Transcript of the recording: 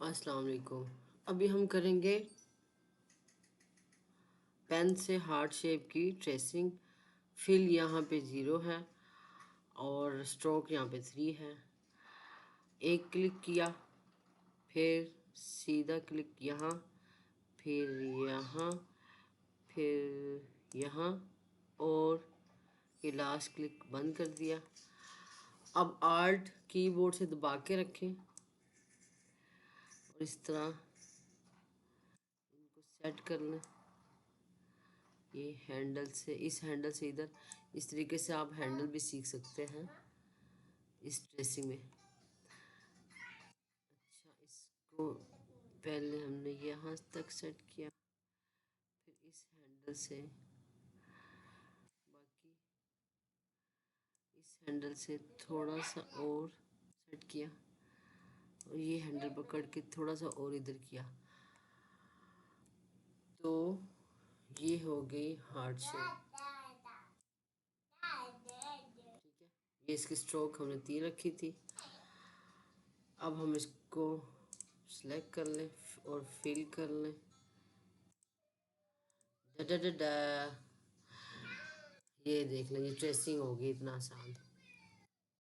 अस्सलाम वालेकुम। अभी हम करेंगे पेन से हार्ट शेप की ट्रेसिंग। फिल यहाँ पे 0 है और स्ट्रोक यहाँ पे 3 है। एक क्लिक किया, फिर सीधा क्लिक यहाँ, फिर यहाँ, फिर यहाँ और ये लास्ट क्लिक बंद कर दिया। अब आल्ट कीबोर्ड से दबा के रखें और इस तरह इनको सेट कर लें। ये हैंडल से, इस हैंडल से इधर, इस तरीके से आप हैंडल भी सीख सकते हैं इस ड्रेसिंग में। अच्छा, इसको पहले हमने यहाँ तक सेट किया, फिर इस हैंडल से, बाकी इस हैंडल से थोड़ा सा और सेट किया और ये हैंडल पकड़ के थोड़ा सा और इधर किया, तो ये हो गई हार्ट शेप। ठीक है, ये इसकी स्ट्रोक हमने 3 रखी थी। अब हम इसको सेलेक्ट कर लें और फिल कर लें। डा डा डा डा। ये देख लें, ये ट्रेसिंग होगी इतना आसान।